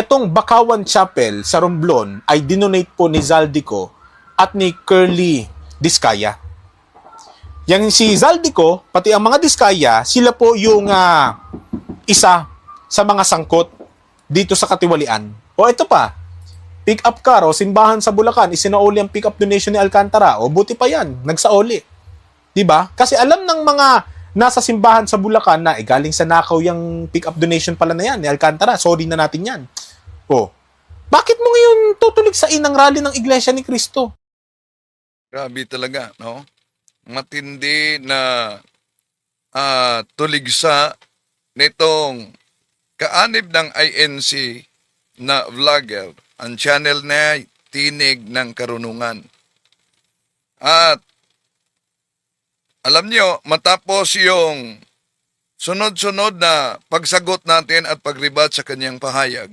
Etong Bakawan Chapel sa Romblon ay dinonate po ni Zaldico at ni Curly Diskaya. Yang si Zaldico, pati ang mga Diskaya, sila po yung isa sa mga sangkot dito sa katiwalian. O ito pa, pick-up car o simbahan sa Bulacan, isinauli ang pick-up donation ni Alcantara. O buti pa yan, nagsauli. Diba? Kasi alam ng mga nasa simbahan sa Bulacan na galing sa nakaw yung pick-up donation pala na yan ni Alcantara. Sorry na natin yan. O, bakit mo ngayon tutulig sa inang rally ng Iglesia ni Cristo? Grabe talaga, no? Matindi na tuligsa nitong kaanib ng INC na vlogger. Ang channel na Tinig ng Karunungan. At alam nyo, matapos yung sunod-sunod na pagsagot natin at pagribat sa kanyang pahayag,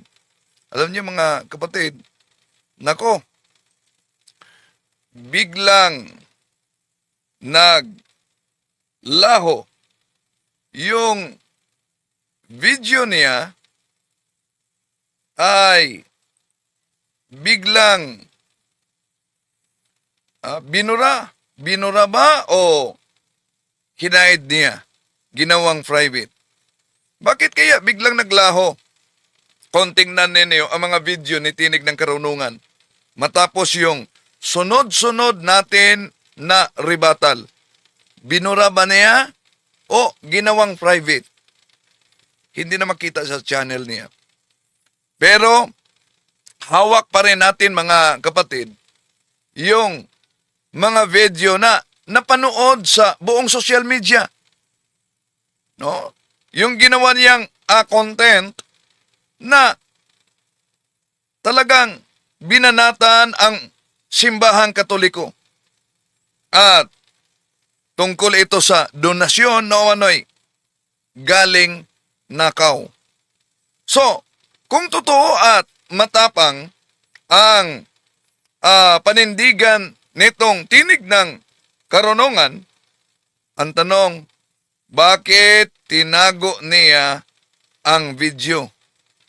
alam nyo mga kapatid, nako, biglang naglaho yung video niya ay biglang binura. Binura ba o hinahid niya? Ginawang private. Bakit kaya biglang naglaho? Kontingnan ninyo ang mga video ni Tinig ng Karunungan. Matapos yung sunod-sunod natin na rebuttal. Binura ba niya o ginawang private? Hindi na makita sa channel niya. Pero hawak pa rin natin mga kapatid yung mga video na napanood sa buong social media. No? Yung ginawa niyang content na talagang binanatan ang simbahang Katoliko. At tungkol ito sa donasyon na umano'y galing nakaw. So, kung totoo at matapang ang panindigan nitong Tinig ng Karunungan, ang tanong, bakit tinago niya ang video?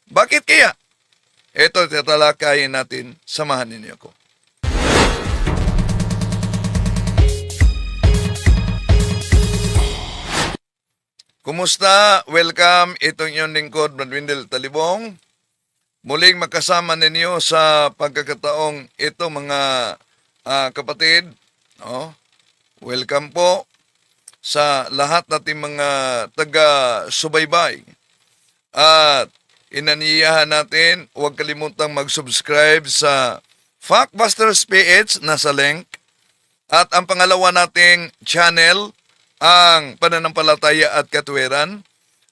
Bakit kaya? Ito tatalakayin natin. Samahan ninyo ako. Kumusta? Welcome. Itong inyong lingkod, Brad Windel Talibong. Muling makasama ninyo sa pagkakataong ito mga kapatid. No? Welcome po sa lahat nating mga taga-subaybay. At inaniyahan natin, huwag kalimutang mag-subscribe sa Factbusters PH, nasa link. At ang pangalawa nating channel, ang Pananampalataya at Katwiran.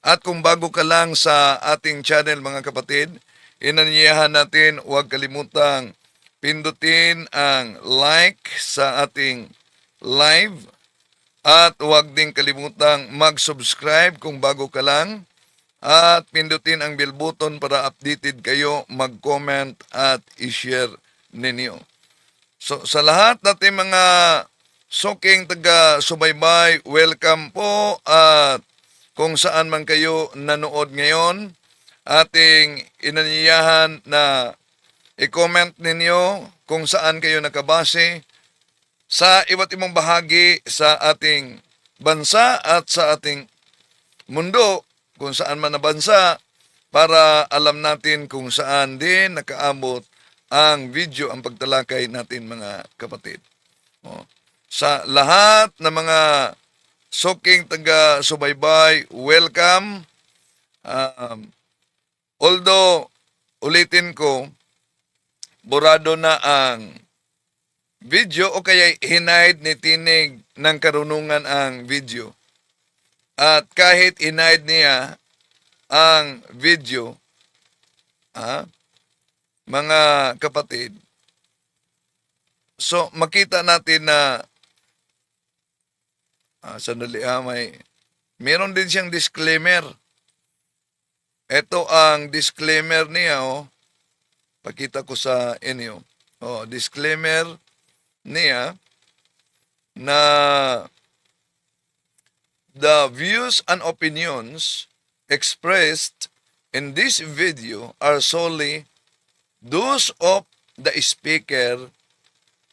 At kung bago ka lang sa ating channel mga kapatid, inaniyahan natin, huwag kalimutang pindutin ang like sa ating live. At huwag din kalimutang mag-subscribe kung bago ka lang. At pindutin ang bell button para updated kayo, mag-comment at i-share ninyo. So sa lahat natin mga suking taga-subaybay, welcome po. At kung saan man kayo nanood ngayon, ating inaniyahan na i-comment ninyo kung saan kayo nakabase sa iba't ibang bahagi sa ating bansa at sa ating mundo, kung saan man na bansa, para alam natin kung saan din nakaabot ang video, ang pagtalakay natin mga kapatid. Sa lahat ng mga suking taga-subaybay, welcome. Although, ulitin ko, burado na ang video o kaya hinahid ni Tinig ng Karunungan ang video. At kahit hinahid niya ang video, mga kapatid, so makita natin na sandali meron din siyang disclaimer. Ito ang disclaimer niya, pakita ko sa inyo. Disclaimer niya na the views and opinions expressed in this video are solely those of the speaker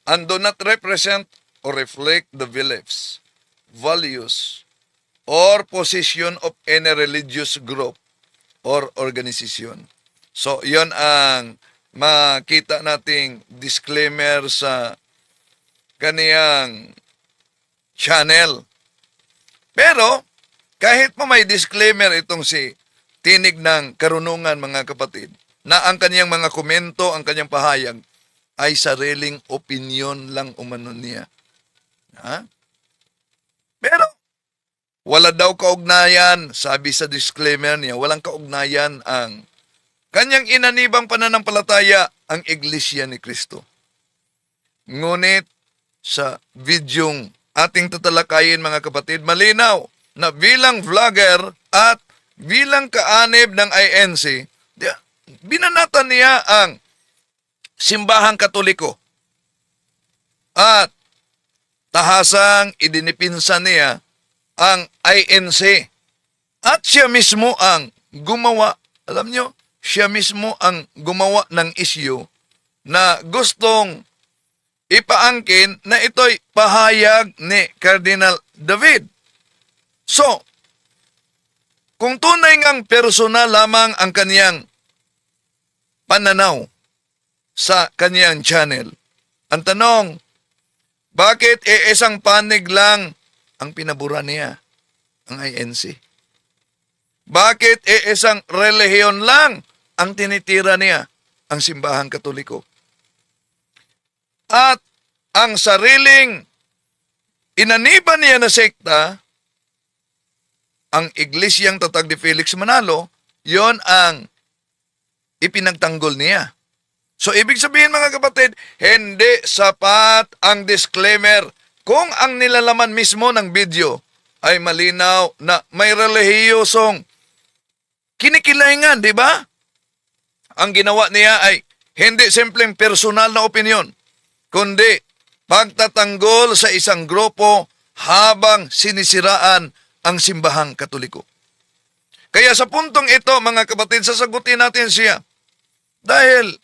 and do not represent or reflect the beliefs, values, or position of any religious group or organization. So, yon ang makita nating disclaimer sa kaniyang channel. Pero, kahit pa may disclaimer itong si Tinig ng Karunungan, mga kapatid, na ang kaniyang mga komento, ang kaniyang pahayag, ay sariling opinion lang umano niya. Ha? Pero, wala daw kaugnayan, sabi sa disclaimer niya, walang kaugnayan ang kanyang inanibang pananampalataya, ang Iglesia ni Cristo. Ngunit, sa videong ating tatalakayin, mga kapatid, malinaw na bilang vlogger at bilang kaanib ng INC, binanatan niya ang simbahang Katoliko at tahasang idinipinsa niya ang INC at siya mismo ang gumawa, alam nyo, siya mismo ang gumawa ng issue na gustong ipaangkin na ito'y pahayag ni Cardinal David. So, kung tunay ngang personal lamang ang kaniyang pananaw sa kaniyang channel, ang tanong, bakit isang panig lang ang pinabura niya, ang INC? Bakit isang relihiyon lang ang tinitira niya, ang simbahang Katoliko? At ang sariling inaniban niya na sekta, ang Iglesyang Tatag ni Felix Manalo, yon ang ipinagtanggol niya. So, ibig sabihin, mga kapatid, hindi sapat ang disclaimer kung ang nilalaman mismo ng video ay malinaw na may relihiyosong kinikilahingan, di ba? Ang ginawa niya ay hindi simpleng personal na opinion, kundi pagtatanggol sa isang grupo habang sinisiraan ang simbahang Katoliko. Kaya sa puntong ito, mga kapatid, sasagutin natin siya. Dahil,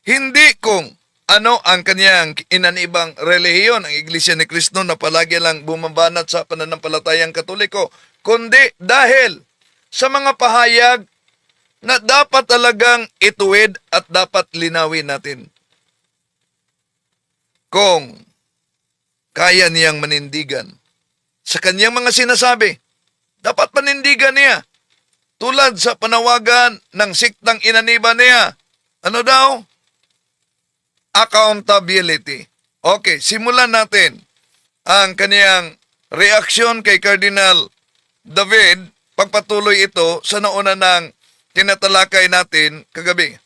hindi kung ano ang kanyang inanibang relihiyon, ang Iglesia ni Cristo na palagi lang bumabanat sa pananampalatayang Katoliko, kundi dahil sa mga pahayag na dapat talagang ituwid at dapat linawin natin. Kung kaya niyang manindigan sa kanyang mga sinasabi, dapat panindigan niya. Tulad sa panawagan ng siktang inaniba niya. Ano daw? Accountability. Okay, simulan natin ang kaniyang reaksyon kay Cardinal David. Pagpatuloy ito sa nauna ng tinatalakay natin kagabi.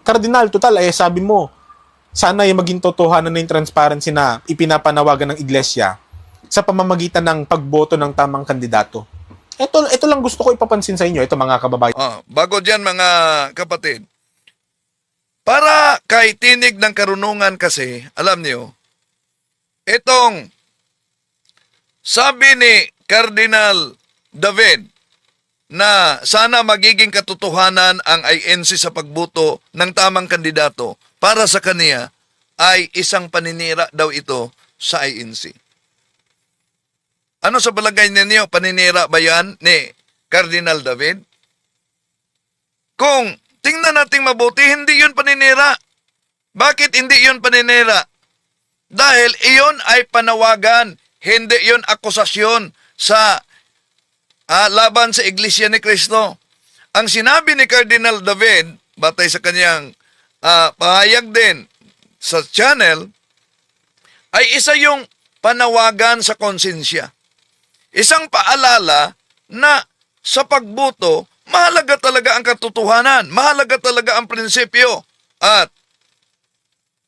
Kardinal, total, sabi mo, sana yung maging totohanan na yung transparency na ipinapanawagan ng Iglesia sa pamamagitan ng pagboto ng tamang kandidato. Ito lang gusto ko ipapansin sa inyo, ito mga kababayan. Bago dyan, mga kapatid, para kay Tinig ng Karunungan kasi, alam niyo, itong sabi ni Cardinal David na sana magiging katotohanan ang INC sa pagboto ng tamang kandidato para sa kaniya ay isang paninira daw ito sa INC. Ano sa palagay ninyo? Paninira ba yan ni Cardinal David? Kung tingnan natin mabuti, hindi yun paninira. Bakit hindi yun paninira? Dahil iyon ay panawagan, hindi yun akusasyon sa laban sa Iglesia ni Cristo. Ang sinabi ni Cardinal David, batay sa kanyang pahayag din sa channel, ay isa yung panawagan sa konsensya. Isang paalala na sa pagboto, mahalaga talaga ang katotohanan, mahalaga talaga ang prinsipyo, at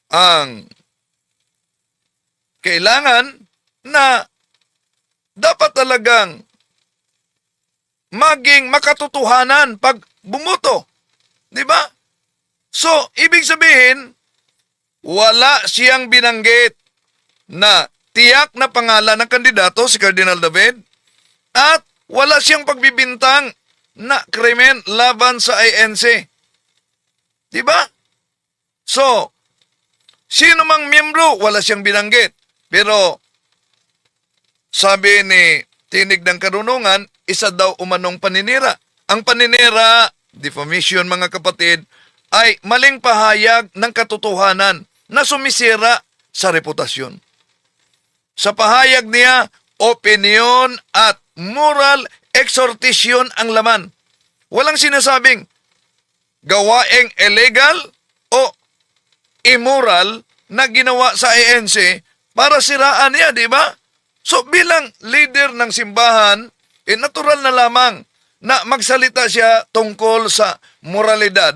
ang kailangan na dapat talagang maging makatotohanan pag bumoto. Di ba? So, ibig sabihin, wala siyang binanggit na tiyak na pangalan ng kandidato, si Cardinal David, at wala siyang pagbibintang na krimen laban sa INC. Diba? So, sino mang miyembro, wala siyang binanggit. Pero, sabi ni Tinig ng Karunungan, isa daw umanong paninira. Ang paninira, defamation mga kapatid, ay maling pahayag ng katotohanan na sumisira sa reputasyon. Sa pahayag niya, opinion at moral exhortation ang laman. Walang sinasabing gawaing illegal o immoral na ginawa sa ANC para siraan niya, di ba? So bilang leader ng simbahan, natural na lamang na magsalita siya tungkol sa moralidad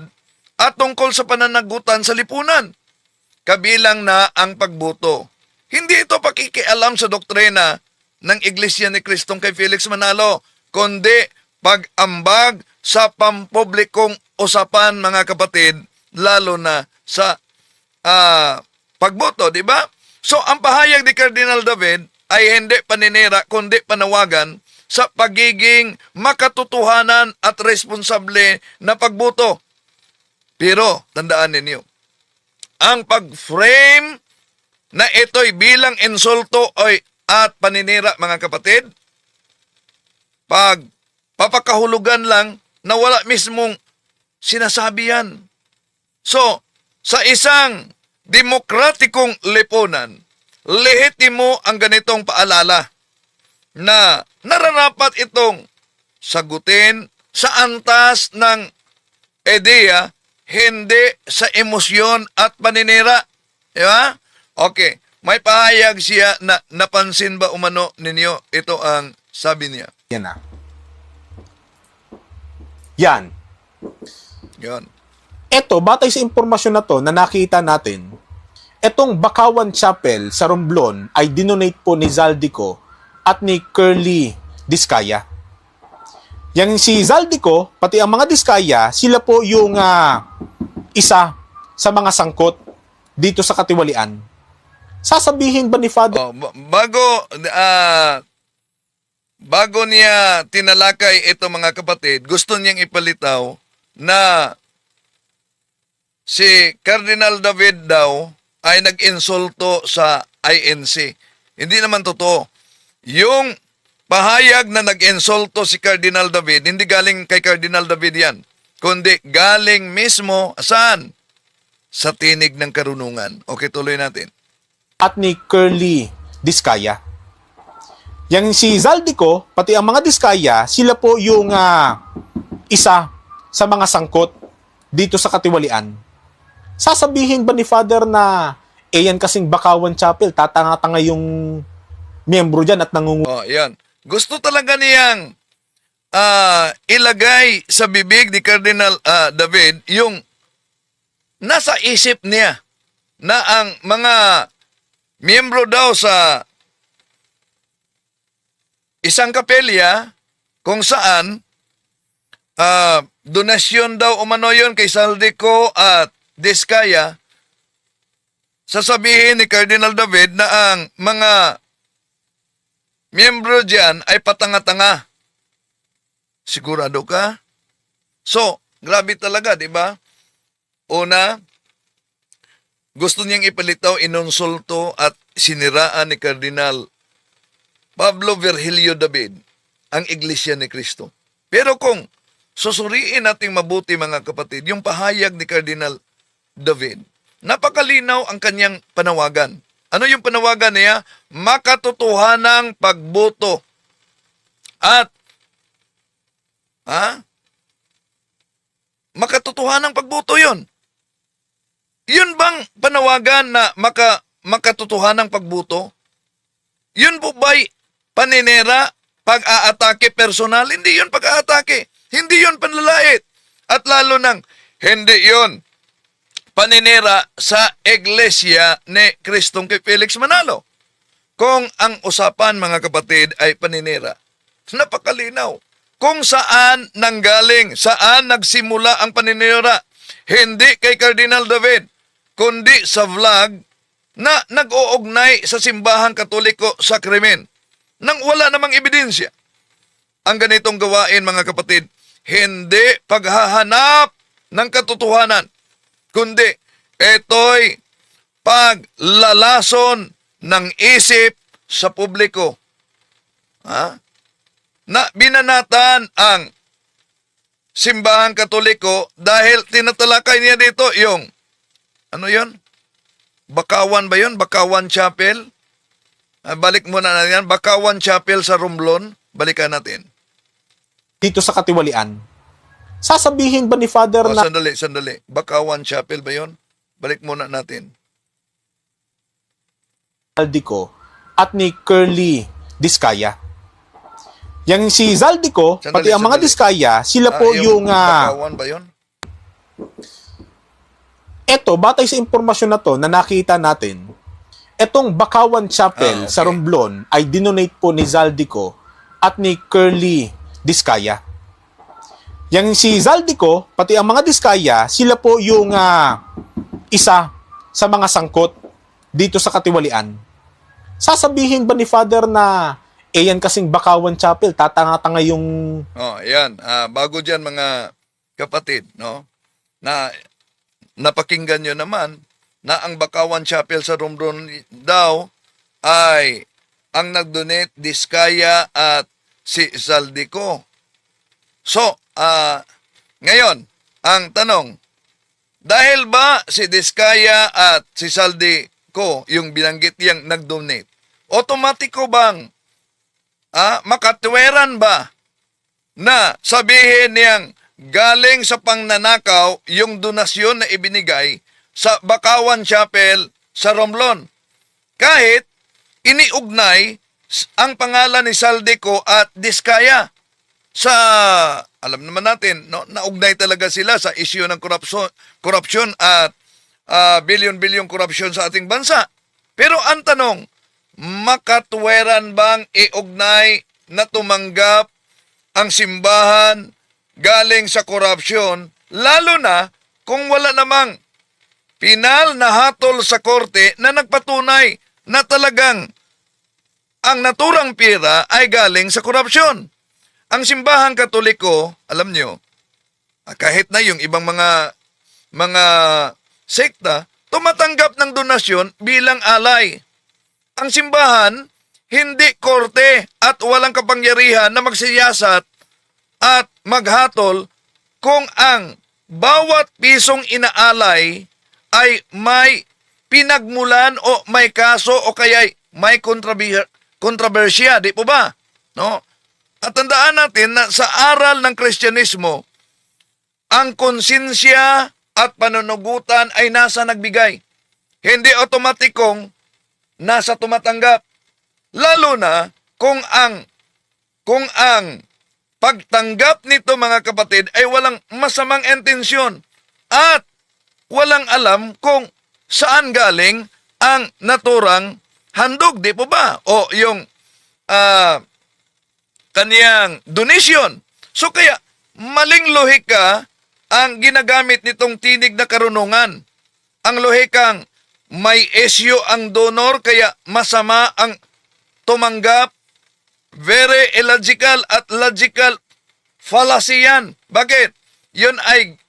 at tungkol sa pananagutan sa lipunan. Kabilang na ang pagboto. Hindi ito pakikialam sa doktrina ng Iglesia ni Kristong kay Felix Manalo, kundi pag-ambag sa pampublikong usapan mga kapatid, lalo na sa pagboto, di ba? So ang pahayag ni Cardinal David ay hindi paninira kundi panawagan sa pagiging makatotohanan at responsable na pagboto. Pero tandaan ninyo, ang pag-frame na ito'y bilang insulto at paninira mga kapatid, pag papakahulugan lang na wala mismong sinasabi yan. So, sa isang demokratikong lipunan, lehitimo ang ganitong paalala na nararapat itong sagutin sa antas ng ideya, hindi sa emosyon at paninira. Di ba? Okay. May pahayag siya na napansin ba umano ninyo? Ito ang sabi niya. Yan na. Yan. Yan. Ito, batay sa impormasyon na to na nakita natin, etong Bakawan Chapel sa Romblon ay dinonate po ni Zaldico at ni Curly Discaya. Yang si Zaldico, pati ang mga Discaya, sila po yung isa sa mga sangkot dito sa katiwalian. Sasabihin ba ni Father? Bago niya tinalakay ito mga kapatid, gusto niyang ipalitaw na si Cardinal David daw ay nag-insulto sa INC. Hindi naman totoo. Yung pahayag na nag-insulto si Cardinal David, hindi galing kay Cardinal David yan, kundi galing mismo saan? Sa Tinig ng Karunungan. Okay, tuloy natin. At ni Curly Discaya. Yang si Zaldico, pati ang mga Discaya, sila po yung isa sa mga sangkot dito sa katiwalian. Sasabihin ba ni Father na yan kasing Bakawan Chapel, tatanga-tanga yung miyembro dyan at Yan. Gusto talaga niyang ilagay sa bibig ni Cardinal David yung nasa isip niya na ang mga miyembro daw sa isang kapelya kung saan donasyon daw umano yun kay Zaldico at Discaya, sasabihin ni Cardinal David na ang mga miyembro dyan ay patanga-tanga. Sigurado ka? So, grabe talaga, di ba? Una, gusto niyang ipalitaw, inonsulto at siniraan ni Cardinal Pablo Virgilio David ang Iglesia ni Cristo. Pero kung susuriin nating mabuti mga kapatid, yung pahayag ni Cardinal David, napakalinaw ang kanyang panawagan. Ano yung panawagan niya? Makatotohanang pagboto. At makatotohanang pagboto yun. Yun bang panawagan na makatotohanang pagboto? Yun po ba'y paninira, pag-aatake personal? Hindi yun pag-aatake. Hindi yun panlalait. At lalo nang hindi yun paninira sa Iglesia ni Kristong kay Felix Manalo. Kung ang usapan mga kapatid ay paninira, napakalinaw. Kung saan nanggaling, saan nagsimula ang paninira, hindi kay Cardinal David, kundi sa vlog na nag-uugnay sa simbahang Katoliko sa krimen nang wala namang ebidensya. ang ganitong gawain, mga kapatid, hindi paghahanap ng katotohanan, kundi ito'y paglalason ng isip sa publiko. Ha? Na binanatan ang simbahang Katoliko dahil tinatalakay niya dito yung, ano yon? Bakawan ba yun? Bakawan Chapel? Balik muna natin yan. Bakawan Chapel sa Romblon. Balikan natin. Dito sa katiwalian. Sasabihin ba ni Father na Sandali. Bakawan Chapel ba yun? Balik muna natin. Zaldico at ni Curly Discaya? Yang si Zaldico, pati ang mga Discaya, sila po yung Bakawan ba yun? eto, batay sa impormasyon na to na nakita natin, etong Bakawan Chapel sa Romblon ay dinonate po ni Zaldico at ni Curly Discaya. Yang si Zaldico, pati ang mga Discaya, sila po yung isa sa mga sangkot dito sa katiwalian. Sasabihin ba ni Father na yan kasing Bakawan Chapel, tatanga-tanga yung... Ayan. Bago dyan, mga kapatid, no? Na napakinggan nyo naman na ang Bakawan Chapel sa Romblon daw ay ang nagdonate Discaya at si Zaldico. So, ngayon, ang tanong, dahil ba si Discaya at si Zaldico yung binanggit niyang nagdonate, otomatiko bang makatweran ba na sabihin niyang galing sa pangnanakaw yung donasyon na ibinigay sa Bakawan Chapel sa Romblon? Kahit iniugnay ang pangalan ni Zaldico at Discaya sa, alam naman natin, no, naugnay talaga sila sa isyu ng korupsyon at bilyon-bilyong korupsyon sa ating bansa. Pero ang tanong, makatweran bang iugnay na tumanggap ang simbahan galing sa korupsyon, lalo na kung wala namang pinal na hatol sa korte na nagpatunay na talagang ang naturang pera ay galing sa korupsyon? Ang simbahang Katoliko, alam nyo, kahit na yung ibang mga sekta, tumatanggap ng donasyon bilang alay. Ang simbahan, hindi korte at walang kapangyarihan na magsiyasat at maghatol kung ang bawat pisong inaalay ay may pinagmulan o may kaso o kaya may kontrobersya, di po ba? No? At tandaan natin na sa aral ng Kristyanismo, ang konsensya at panunugutan ay nasa nagbigay. Hindi otomatikong nasa tumatanggap. Lalo na kung ang pagtanggap nito, mga kapatid, ay walang masamang intensyon at walang alam kung saan galing ang naturang handog, di po ba? O yung kaniyang donation. So kaya, maling lohika ang ginagamit nitong tinig na karunungan. Ang lohikang may esyo ang donor, kaya masama ang tumanggap. Very illogical at logical fallacy yan. Bakit? Yun ay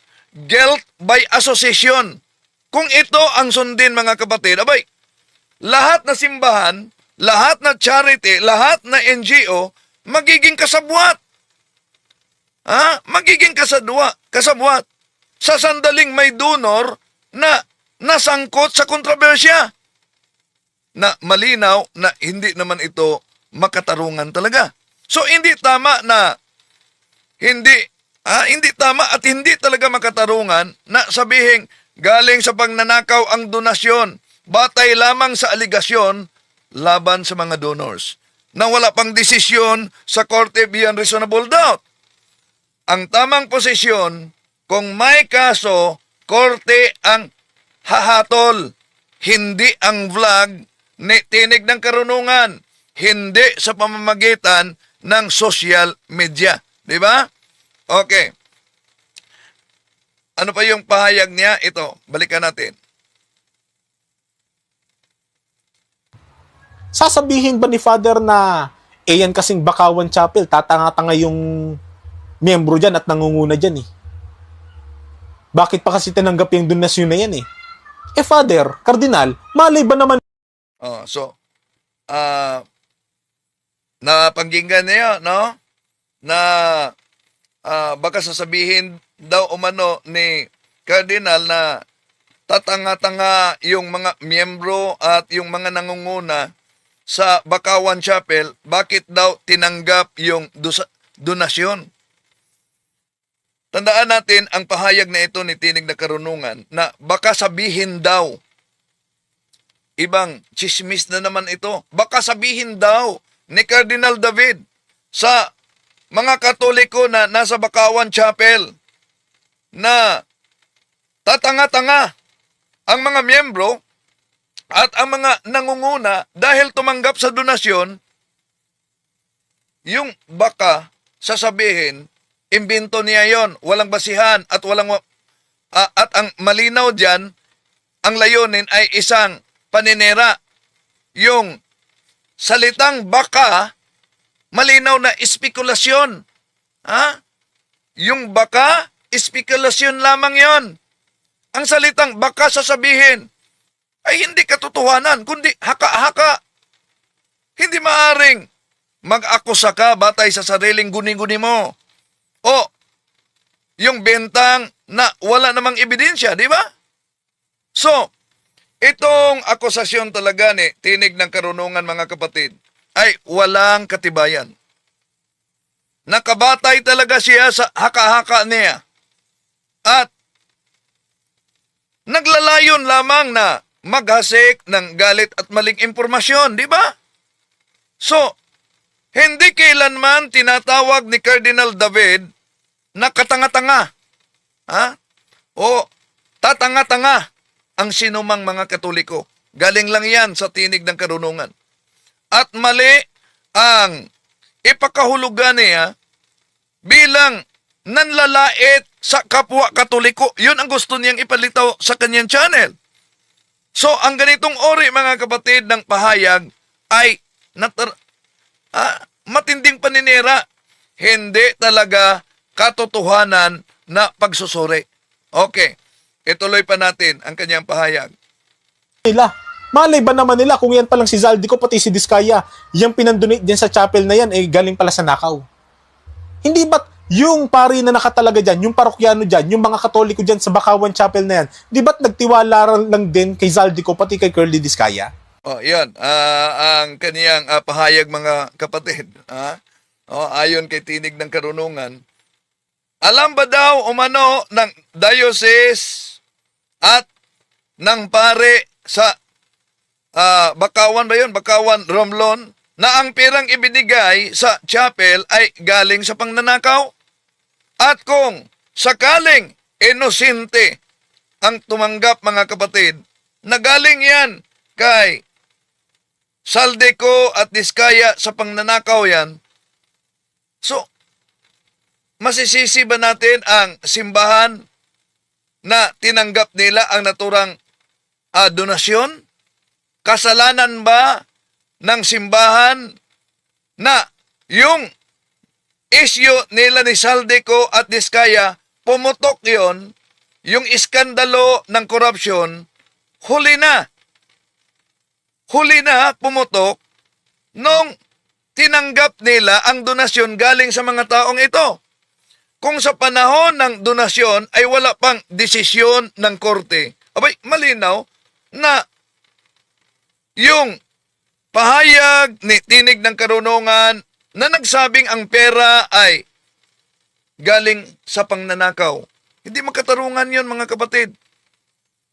guilt by association. Kung ito ang sundin, mga kapatid, abay, lahat na simbahan, lahat na charity, lahat na NGO, magiging kasabwat. Magiging kasabwat. Sa sandaling may donor na nasangkot sa kontrobersya. Na malinaw na hindi naman ito makatarungan talaga. So hindi tama na hindi tama at hindi talaga makatarungan na sabihing galing sa pagnanakaw ang donasyon batay lamang sa aligasyon laban sa mga donors na wala pang desisyon sa korte beyond reasonable doubt. Ang tamang posisyon, kung may kaso, korte ang hahatol, hindi ang vlog ni Tinig ng Karunungan, hindi sa pamamagitan ng social media. Di ba? Okay. Ano pa yung pahayag niya? Ito, balikan natin. Sasabihin ba ni Father na Eh yan kasing Bakawan Chapel, tatanga-tanga yung miyembro dyan at nangunguna dyan eh. Bakit pa kasi tinanggap yung donasyon na yan eh? Eh Father, Kardinal, malay ba naman napakinggan niyo, no? Na baka sasabihin daw umano ni Cardinal na tatanga-tanga yung mga miyembro at yung mga nangunguna sa Bakawan Chapel, bakit daw tinanggap yung donasyon? Tandaan natin ang pahayag na ito ni Tinig na Karunungan na baka sabihin daw, ibang chismis na naman ito, baka sabihin daw ni Cardinal David sa mga Katoliko na nasa Bakawan Chapel na tatanga-tanga ang mga miyembro at ang mga nangunguna dahil tumanggap sa donasyon, yung baka sasabihin, imbento niya yon, walang basihan at at ang malinaw diyan, ang layunin ay isang paninira. Yung salitang baka, malinaw na espekulasyon. Yung baka, espekulasyon lamang yon. Ang salitang baka sasabihin ay hindi katotohanan, kundi haka-haka. Hindi maaring mag-akusa ka batay sa sariling guni-guni mo. O yung bentang na wala namang ebidensya, di ba? So, itong akusasyon talaga ni Tinig ng Karunungan, mga kapatid, ay walang katibayan. Nakabatay talaga siya sa haka-haka niya. At naglalayon lamang na maghasik ng galit at maling impormasyon, di ba? So, hindi kailanman tinatawag ni Cardinal David na katanga-tanga. O tatanga-tanga ang sinumang mga Katoliko. Galing lang yan sa Tinig ng Karunungan. At mali ang ipakahulugan niya bilang nanlalait sa kapwa Katoliko. Yun ang gusto niyang ipalitaw sa kanyang channel. So, ang ganitong ori, mga kapatid, ng pahayag ay matinding paninira. Hindi talaga katotohanan na pagsusuri. Okay, ituloy pa natin ang kanyang pahayag. nila. Malay ba naman nila kung yan palang si Zaldico pati si Diskaya, yung pinandonate din sa chapel na yan, eh galing pala sa nakaw. Hindi ba't yung pari na nakatalaga dyan, yung parokyano dyan, yung mga Katoliko dyan sa Bakawan Chapel na yan, di ba't nagtiwala lang din kay Zaldico pati kay Curly Diskaya? Yan. Ang kaniyang pahayag, mga kapatid. Ayon kay Tinig ng Karunungan, alam ba daw umano ng diocese at ng pare sa Bakawan ba yun? Bakawan Romblon, na ang pirang ibinigay sa chapel ay galing sa pangnanakaw? At kung sakaling inosente ang tumanggap, mga kapatid, na galing yan kay Zaldico at Diskaya sa pangnanakaw yan, so, masisisi ba natin ang simbahan na tinanggap nila ang naturang donasyon? Kasalanan ba ng simbahan na yung issue nila ni Zaldico at Diskaya, pumutok yon, yung iskandalo ng korupsyon, huli na pumutok nung tinanggap nila ang donasyon galing sa mga taong ito. Kung sa panahon ng donasyon ay wala pang desisyon ng korte, abay, malinaw na yung pahayag ni Tinig ng Karunungan na nagsabing ang pera ay galing sa pangnanakaw, hindi makatarungan yon, mga kapatid.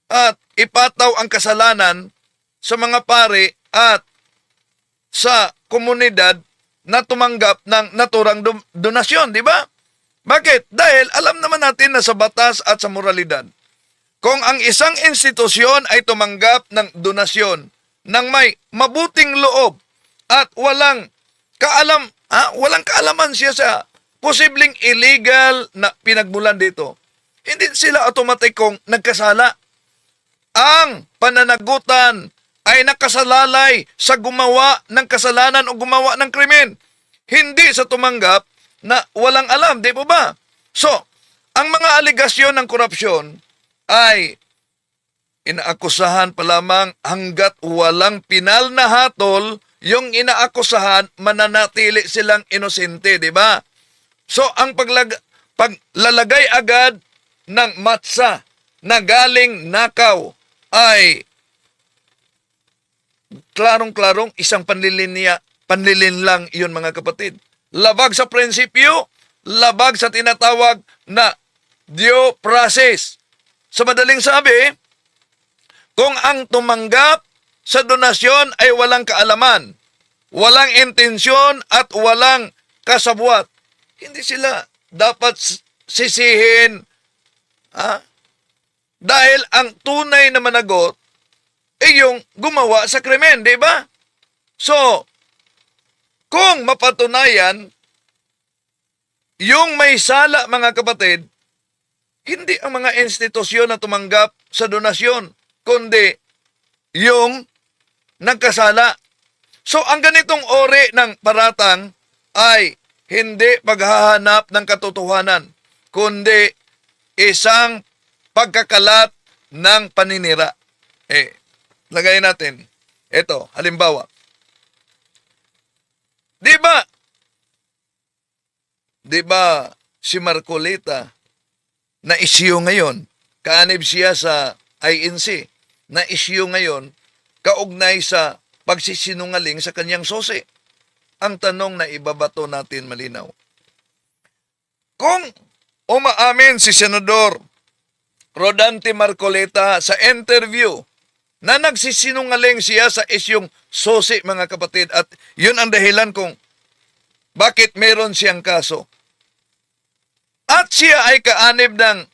At ipataw ang kasalanan sa mga pare at sa komunidad na tumanggap ng naturang donasyon, di ba? Bakit? Dahil alam naman natin na sa batas at sa moralidad, kung ang isang institusyon ay tumanggap ng donasyon ng may mabuting loob at walang kaalaman siya sa posibleng illegal na pinagmulan dito, hindi sila automatikong nagkasala. Ang pananagutan ay nakasalalay sa gumawa ng kasalanan o gumawa ng krimen. hindi sa tumanggap na walang alam, di po ba? So, ang mga aligasyon ng korupsyon ay inaakusahan pa lamang hanggat walang pinal na hatol, yung inaakusahan, mananatili silang inosente, di ba? So, ang paglalagay agad ng matsa na galing nakaw ay klarong-klarong isang panlilin lang yun mga kapatid. Labag sa prinsipyo, labag sa tinatawag na due process. Sa madaling sabi, kung ang tumanggap sa donasyon ay walang kaalaman, walang intensyon at walang kasabwat, hindi sila dapat sisihin. Dahil ang tunay na managot ay yung gumawa sa krimen, di ba? So, kung mapatunayan yung may sala mga kapatid, hindi ang mga institusyon na tumanggap sa donasyon, kundi yung nagkasala. So, ang ganitong ori ng paratang ay hindi paghahanap ng katotohanan, kundi isang pagkakalat ng paninira. Lagay natin. Ito, halimbawa. Di ba si Marcolita na isyu ngayon, kaanib siya sa INC, na isyu ngayon, kaugnay sa pagsisinungaling sa kanyang susi. Ang tanong na ibabato natin malinaw. Kung umaamin si Senador Rodante Marcolita sa interview na nagsisinungaling siya sa isyong susi mga kapatid, at yun ang dahilan kung bakit meron siyang kaso. At siya ay kaanib ng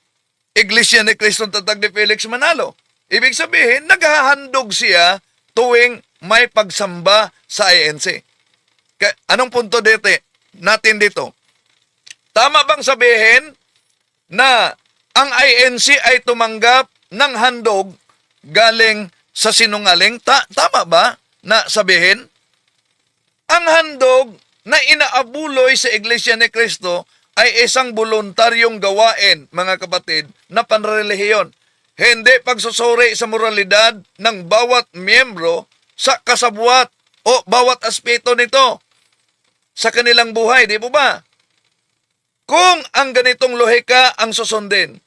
Iglesia ni Cristo Tatag ni Felix Manalo. Ibig sabihin, naghahandog siya tuwing may pagsamba sa INC. Anong punto natin dito? Tama bang sabihin na ang INC ay tumanggap ng handog galing sa sinungaling? Tama ba na sabihin? Ang handog na inaabuloy sa Iglesia ni Cristo ay isang voluntaryong gawain, mga kapatid, na panrelihiyon. Hindi pagsusuri sa moralidad ng bawat miyembro sa kasabwat o bawat aspeto nito sa kanilang buhay, di po ba? Kung ang ganitong lohika ang susundin,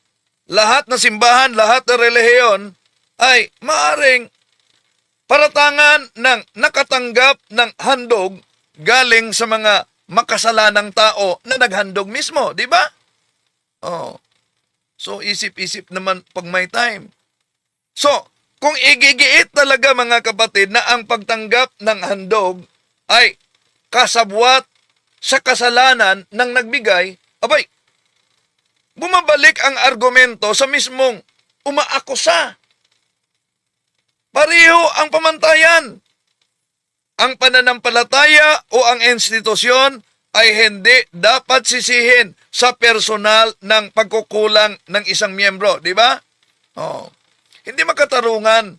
lahat na simbahan, lahat na relihiyon ay maaring paratangan ng nakatanggap ng handog galing sa mga makasalanang tao na naghandog mismo, di ba? So, isip-isip naman pag may time. So, kung igigiit talaga mga kapatid na ang pagtanggap ng handog ay kasabwat sa kasalanan ng nagbigay, abay, bumabalik ang argumento sa mismong umaakusa. Pareho ang pamantayan. Ang pananampalataya o ang institusyon ay hindi dapat sisihin sa personal ng pagkukulang ng isang miyembro, di ba? Hindi makatarungan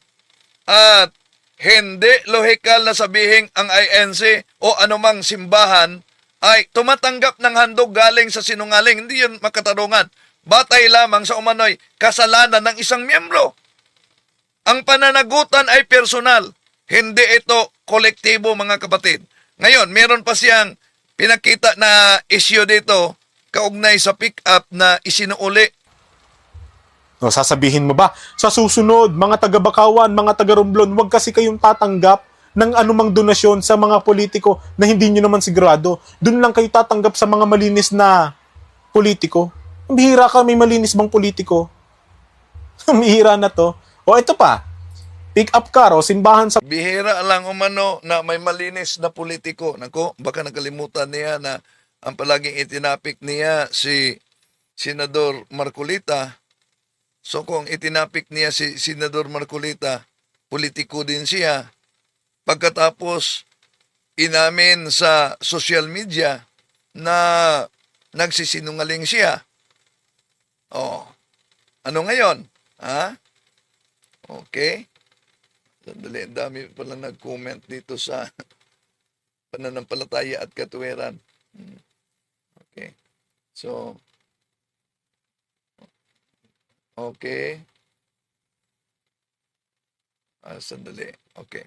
at hindi lohikal na sabihing ang INC o anumang simbahan ay tumatanggap ng handog galing sa sinungaling. Hindi yun makatarungan. Batay lamang sa umano'y kasalanan ng isang miyembro. Ang pananagutan ay personal. Hindi ito kolektibo, mga kapatid. Ngayon, meron pa siyang pinakita na issue dito kaugnay sa pick-up na isinuuli. No, sasabihin mo ba, sa susunod, mga taga-Bakawan, mga taga-Romblon, wag kasi kayong tatanggap ng anumang donasyon sa mga politiko na hindi nyo naman sigurado. Doon lang kayo tatanggap sa mga malinis na politiko. Bihira ka, may malinis bang politiko? Bihira na to. O ito pa, pick up car o simbahan sa... Bihira lang umano na may malinis na politiko. Nako, baka nakalimutan niya na ang palaging itinapik niya si Senador Marcolita. So kung itinapik niya si Senador Marcolita, politiko din siya. Pagkatapos, inamin sa social media na nagsisinungaling siya. Ano ngayon? Okay. Sandali, dami palang nag-comment dito sa pananampalataya at katuwiran. Okay. So, okay. Sandali. Okay.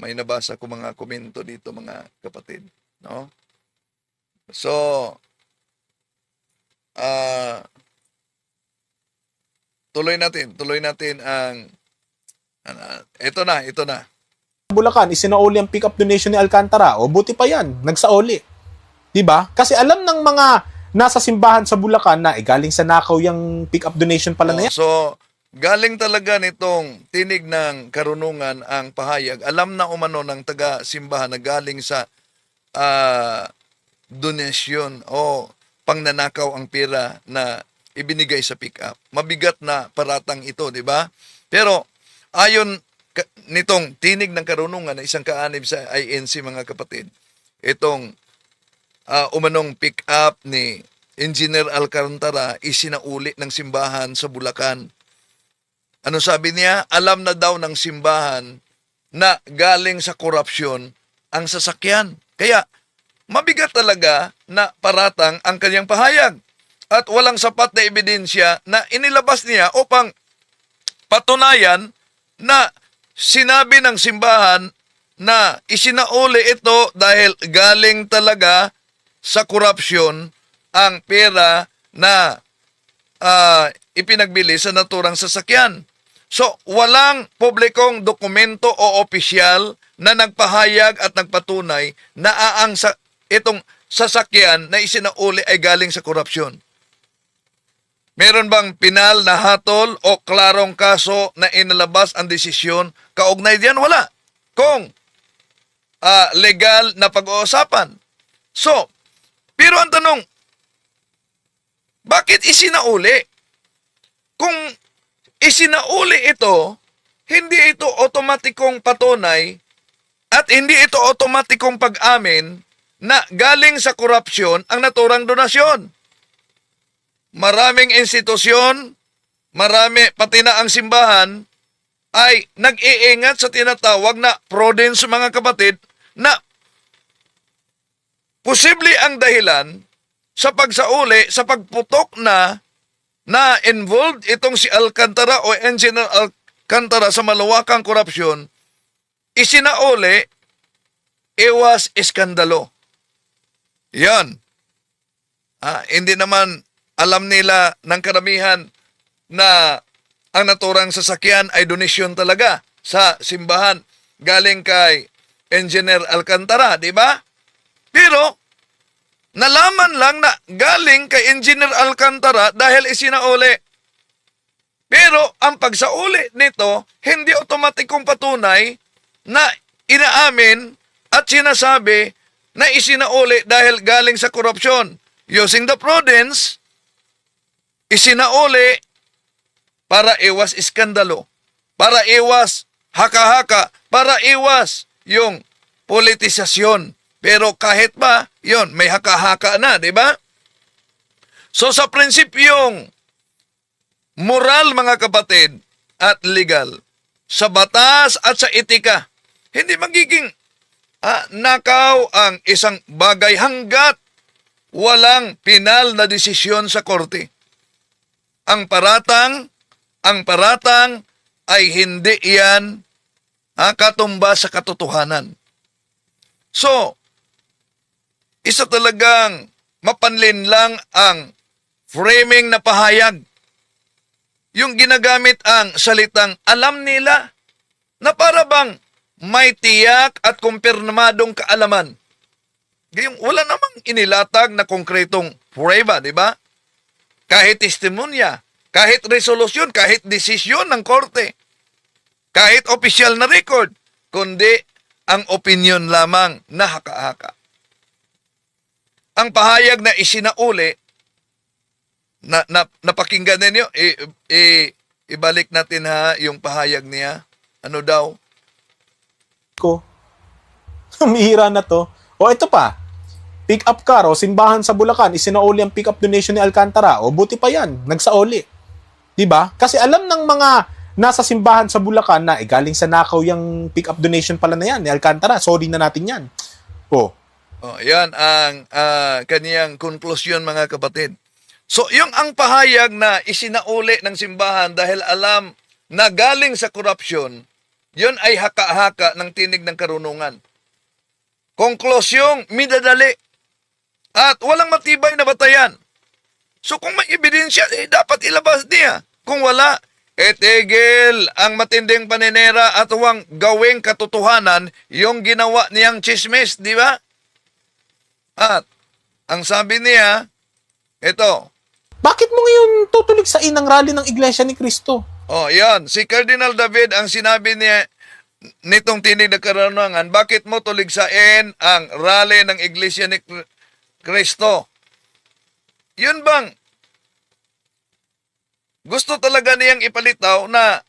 May nabasa ko mga komento dito, mga kapatid. No? So, tuloy natin ang ito na. Bulacan, isinauli ang pick-up donation ni Alcantara. O buti pa yan, nagsauli. Diba? Kasi alam ng mga nasa simbahan sa Bulacan na galing sa nakaw yung pick-up donation pala na yan. So, galing talaga nitong tinig ng karunungan ang pahayag. Alam na umano ng taga-simbahan na galing sa donasyon o pangnanakaw ang pera na ibinigay sa pick-up. Mabigat na paratang ito, di ba? Pero ayon nitong tinig ng karunungan na isang kaanib sa INC, mga kapatid, itong umanong pick-up ni Engineer Alcantara isinauli ng simbahan sa Bulacan. Ano sabi niya? Alam na daw ng simbahan na galing sa korupsyon ang sasakyan. Kaya mabigat talaga na paratang ang kanyang pahayag. At walang sapat na ebidensya na inilabas niya upang patunayan na sinabi ng simbahan na isinauli ito dahil galing talaga sa korupsyon ang pera na ipinagbili sa naturang sasakyan. So, walang publikong dokumento o opisyal na nagpahayag at nagpatunay na itong sasakyan na isinauli ay galing sa korupsyon. Meron bang pinal na hatol o klarong kaso na inalabas ang desisyon kaugnay diyan? Wala. Kung legal na pag-uusapan. So, pero ang tanong, bakit isinauli? Kung isinauli ito, hindi ito otomatikong patunay at hindi ito otomatikong pag-amin na galing sa korupsyon ang naturang donasyon. Maraming institusyon, pati na ang simbahan, ay nag-iingat sa tinatawag na prudence, mga kapatid, na posible ang dahilan sa pagsauli, sa pagputok na involved itong si Alcantara o Engineer Alcantara sa malawakang korupsyon, isinauli, iwas iskandalo. Yan. Hindi naman alam nila ng karamihan na ang naturang sasakyan ay donasyon talaga sa simbahan galing kay Engineer Alcantara, di ba? Pero nalaman lang na galing kay Engineer Alcantara dahil isinauli. Pero ang pagsauli nito, hindi otomatikong patunay na inaamin at sinasabi na isinauli dahil galing sa korupsyon. Using the prudence, isinauli para iwas iskandalo, para iwas haka-haka, para iwas yung politisasyon. Pero kahit ba, yon may haka-haka na, di ba? So sa prinsipyong moral, mga kapatid, at legal, sa batas at sa etika, hindi magiging nakaw ang isang bagay hanggat walang pinal na desisyon sa korte. Ang paratang ay hindi yan katumba sa katotohanan. So, isa talagang mapanlin lang ang framing na pahayag. Yung ginagamit ang salitang alam nila na para bang may tiyak at kumpirmadong kaalaman. Gayong wala namang inilatag na konkretong prueba, di ba? Kahit testimonya, kahit resolusyon, kahit desisyon ng korte, kahit opisyal na record, kundi ang opinion lamang na haka-haka. Ang pahayag na isinauli, napakinggan ninyo, ibalik natin yung pahayag niya. Ano daw? Humihira na to. O ito pa, pick-up car o simbahan sa Bulacan, isinauli ang pick-up donation ni Alcantara. O buti pa yan, nagsauli. Diba? Kasi alam ng mga nasa simbahan sa Bulacan na galing sa nakaw yung pick-up donation pala na yan ni Alcantara. Sorry na natin yan. Oh. Oh, yan ang kaniyang konklusyon mga kapatid. So, yung ang pahayag na isinauli ng simbahan dahil alam na galing sa korupsyon, yun ay haka-haka ng tinig ng karunungan. Konklusyong midadali at walang matibay na batayan. So kung may ebidensya, dapat ilabas niya. Kung wala, tigil ang matinding paninera at huwag gawing katotohanan yung ginawa niyang chismis, di ba? At ang sabi niya, ito, Bakit mo ngayon tutulig sa inang rally ng Iglesia ni Cristo? oh, yan, si Cardinal David, ang sinabi niya nitong tinig na karunungan, bakit mo tuligsain ang rally ng Iglesia ni Cristo? Yun bang gusto talaga niyang ipalitaw na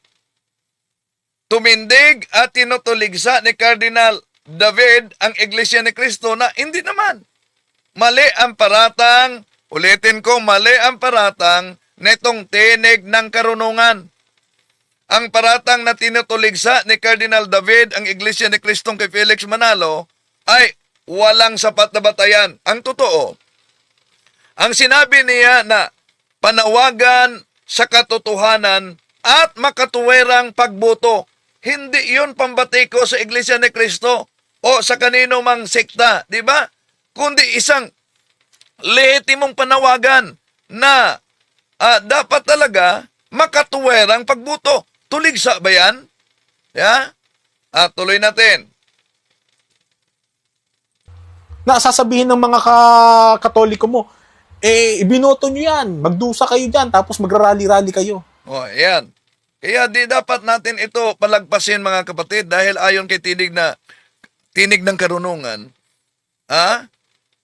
tumindig at tinutuligsa ni Cardinal David ang Iglesia ni Cristo na hindi naman. Mali ang paratang, ulitin ko, mali ang paratang nitong tinig ng karunungan. Ang paratang na tinutuligsa ni Cardinal David ang Iglesia ni Cristo kay Felix Manalo ay walang sapat na batayan. Ang totoo, ang sinabi niya na panawagan sa katotohanan at makatuwerang pagboto, hindi yun pambatiko sa Iglesia ni Cristo o sa kanino mang sekta, di ba? Kundi isang lehitimong panawagan na dapat talaga makatuwerang pagboto. Tuligsa ba yan? Ya? Tuloy natin. Na sasabihin ng mga katoliko mo, ibinoto nyo yan, magdusa kayo dyan, tapos magrarally-rally kayo. O, ayan. Kaya di dapat natin ito palagpasin mga kapatid dahil ayon kay tinig ng karunungan,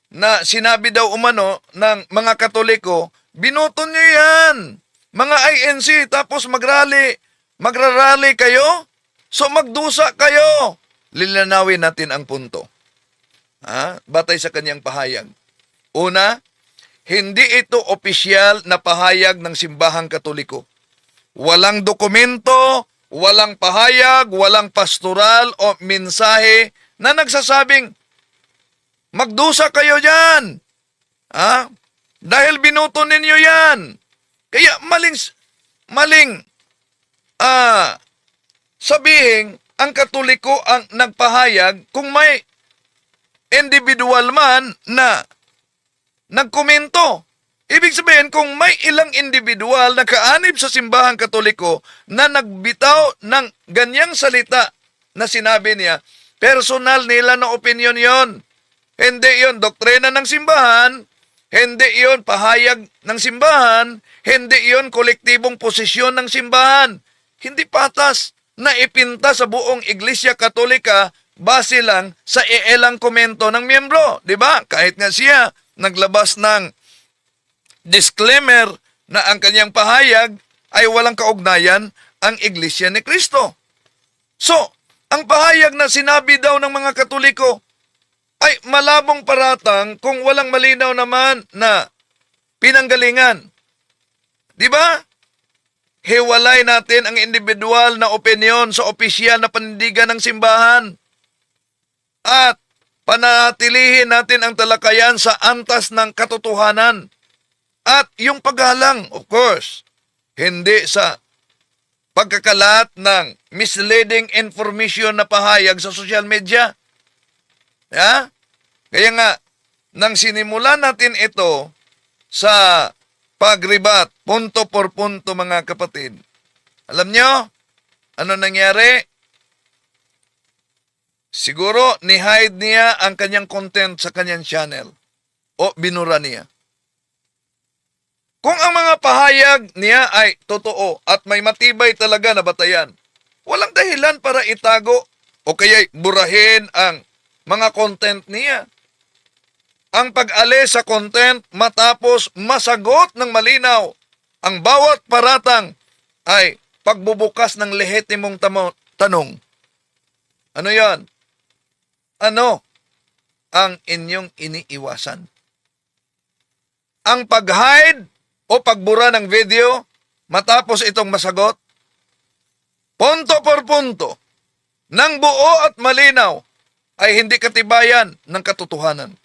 na sinabi daw umano ng mga katoliko, binoto nyo yan, mga INC, tapos magrarally kayo, so magdusa kayo. Lilanawin natin ang punto. Batay sa kanyang pahayag. Una, hindi ito opisyal na pahayag ng simbahang katoliko. Walang dokumento, walang pahayag, walang pastoral o mensahe na nagsasabing, magdusa kayo dyan. Dahil binuto ninyo yan. Kaya maling sabihin ang katoliko ang nagpahayag kung may individual man na nagkomento. Ibig sabihin, kung may ilang individual na kaanib sa simbahang katoliko na nagbitaw ng ganyang salita na sinabi niya, personal nila na opinion yon. Hindi yon doktrina ng simbahan, hindi yon pahayag ng simbahan, hindi yon kolektibong posisyon ng simbahan. Hindi patas na ipinta sa buong Iglesia Katolika base lang sa ilang komento ng miyembro. Diba? Kahit nga siya naglabas ng disclaimer na ang kanyang pahayag ay walang kaugnayan ang Iglesia ni Cristo. So, ang pahayag na sinabi daw ng mga Katoliko ay malabong paratang kung walang malinaw naman na pinanggalingan. Diba? Hiwalay natin ang individual na opinion sa opisyal na panindigan ng simbahan. At panatilihin natin ang talakayan sa antas ng katotohanan. At yung paghalang, of course, hindi sa pagkakalat ng misleading information na pahayag sa social media. Kaya nga, nang sinimulan natin ito sa pagribat, punto por punto mga kapatid, alam nyo, ano nangyari? Siguro, ni-hide niya ang kanyang content sa kanyang channel o binura niya. Kung ang mga pahayag niya ay totoo at may matibay talaga na batayan, walang dahilan para itago o kaya burahin ang mga content niya. Ang pag-alis sa content matapos masagot ng malinaw ang bawat paratang ay pagbubukas ng lehitimong tanong. Ano yan? Ano ang inyong iniiwasan? Ang pag-hide o pagbura ng video matapos itong masagot? Punto por punto, ng buo at malinaw, ay hindi katibayan ng katotohanan,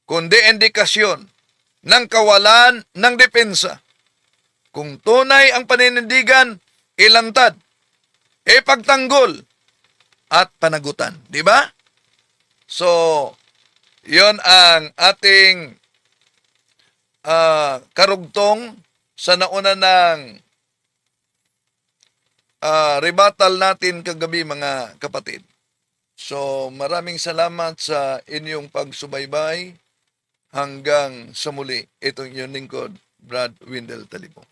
kundi indikasyon ng kawalan ng depensa. Kung tunay ang paninindigan, ilantad, ipagtanggol, at panagutan. Di ba? So, yon ang ating karugtong sa nauna ng rebuttal natin kagabi, mga kapatid. So, maraming salamat sa inyong pagsubaybay. Hanggang sa muli, itong inyong lingkod, Brad Windel Talibong.